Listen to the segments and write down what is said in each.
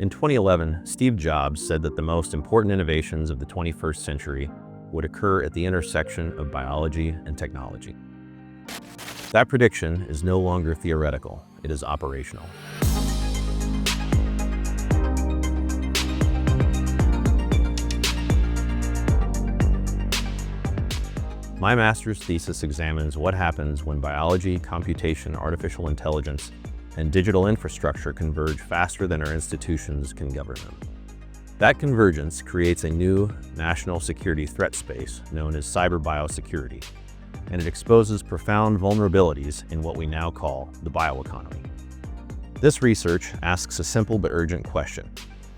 In 2011, Steve Jobs said that the most important innovations of the 21st century would occur at the intersection of biology and technology. That prediction is no longer theoretical, it is operational. My master's thesis examines what happens when biology, computation, artificial intelligence, and digital infrastructure converge faster than our institutions can govern them. That convergence creates a new national security threat space known as cyberbiosecurity, and it exposes profound vulnerabilities in what we now call the bioeconomy. This research asks a simple but urgent question.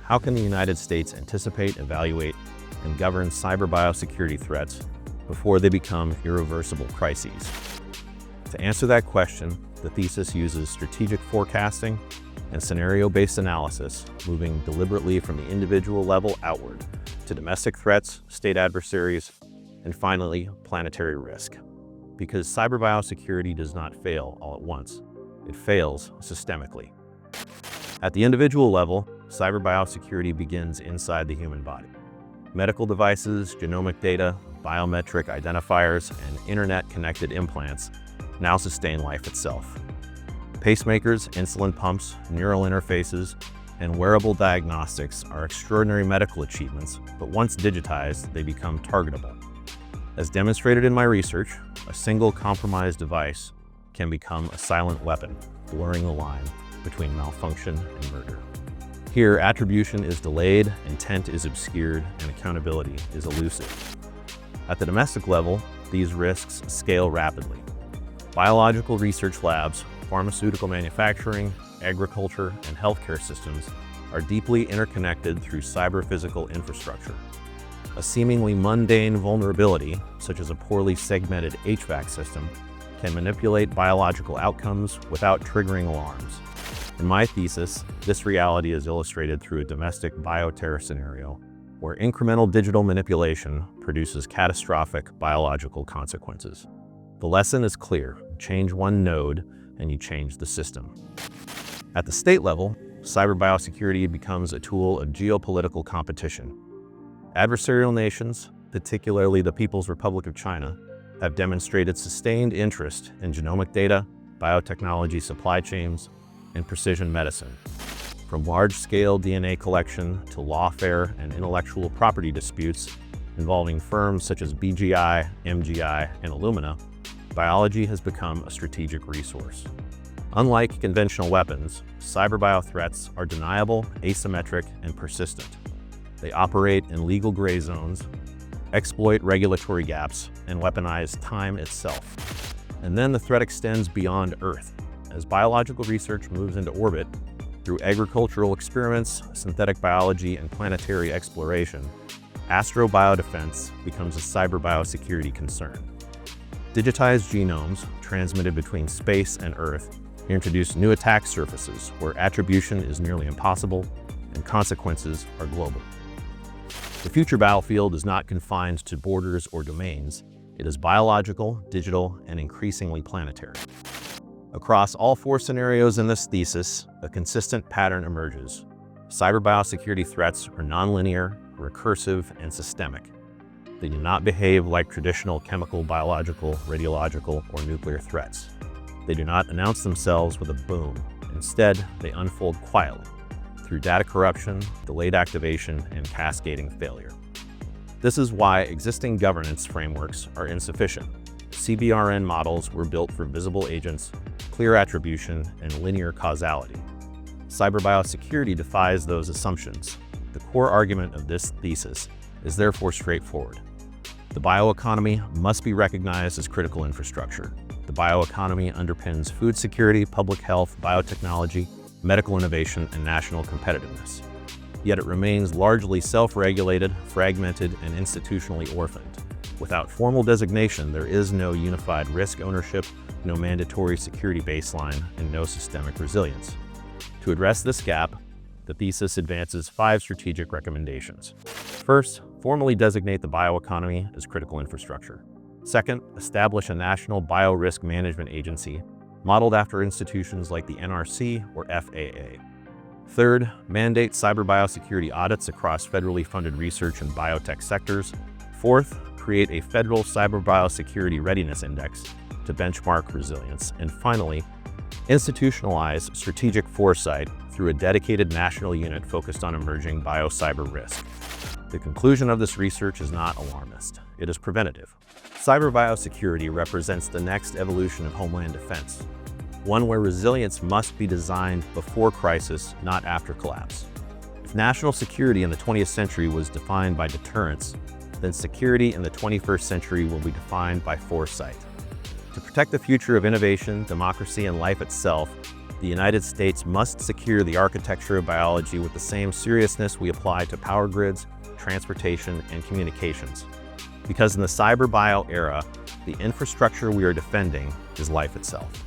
How can the United States anticipate, evaluate, and govern cyberbiosecurity threats before they become irreversible crises? To answer that question, the thesis uses strategic forecasting and scenario-based analysis, moving deliberately from the individual level outward to domestic threats, state adversaries, and finally, planetary risk. Because cyberbiosecurity does not fail all at once, it fails systemically. At the individual level, cyberbiosecurity begins inside the human body. Medical devices, genomic data, biometric identifiers, and internet-connected implants now sustain life itself. Pacemakers, insulin pumps, neural interfaces, and wearable diagnostics are extraordinary medical achievements, but once digitized, they become targetable. As demonstrated in my research, a single compromised device can become a silent weapon, blurring the line between malfunction and murder. Here, attribution is delayed, intent is obscured, and accountability is elusive. At the domestic level, these risks scale rapidly. Biological research labs, pharmaceutical manufacturing, agriculture, and healthcare systems are deeply interconnected through cyber-physical infrastructure. A seemingly mundane vulnerability, such as a poorly segmented HVAC system, can manipulate biological outcomes without triggering alarms. In my thesis, this reality is illustrated through a domestic bioterror scenario where incremental digital manipulation produces catastrophic biological consequences. The lesson is clear. Change one node and you change the system. At the state level, cyberbiosecurity becomes a tool of geopolitical competition. Adversarial nations, particularly the People's Republic of China, have demonstrated sustained interest in genomic data, biotechnology supply chains, and precision medicine. From large-scale DNA collection to lawfare and intellectual property disputes involving firms such as BGI, MGI, and Illumina, biology has become a strategic resource. Unlike conventional weapons, cyberbio threats are deniable, asymmetric, and persistent. They operate in legal gray zones, exploit regulatory gaps, and weaponize time itself. And then the threat extends beyond Earth. As biological research moves into orbit, through agricultural experiments, synthetic biology, and planetary exploration, astrobiodefense becomes a cyberbiosecurity concern. Digitized genomes, transmitted between space and Earth, introduce new attack surfaces where attribution is nearly impossible and consequences are global. The future battlefield is not confined to borders or domains. It is biological, digital, and increasingly planetary. Across all four scenarios in this thesis, a consistent pattern emerges. Cyberbiosecurity threats are nonlinear, recursive, and systemic. They do not behave like traditional chemical, biological, radiological, or nuclear threats. They do not announce themselves with a boom. Instead, they unfold quietly through data corruption, delayed activation, and cascading failure. This is why existing governance frameworks are insufficient. CBRN models were built for visible agents, clear attribution, and linear causality. Cyberbiosecurity defies those assumptions. The core argument of this thesis is therefore straightforward. The bioeconomy must be recognized as critical infrastructure. The bioeconomy underpins food security, public health, biotechnology, medical innovation, and national competitiveness. Yet it remains largely self-regulated, fragmented, and institutionally orphaned. Without formal designation, there is no unified risk ownership, no mandatory security baseline, and no systemic resilience. To address this gap, the thesis advances 5 strategic recommendations. First, formally designate the bioeconomy as critical infrastructure. Second, establish a national biorisk management agency modeled after institutions like the NRC or FAA. Third, mandate cyberbiosecurity audits across federally funded research and biotech sectors. Fourth, create a federal cyberbiosecurity readiness index to benchmark resilience. And finally, institutionalize strategic foresight through a dedicated national unit focused on emerging biocyber risk. The conclusion of this research is not alarmist. It is preventative. Cyberbiosecurity represents the next evolution of Homeland defense, one where resilience must be designed before crisis, not after collapse. If national security in the 20th century was defined by deterrence, then security in the 21st century will be defined by foresight. To protect the future of innovation, democracy, and life itself, the United States must secure the architecture of biology with the same seriousness we apply to power grids, transportation, and communications. Because in the cyber-bio era, the infrastructure we are defending is life itself.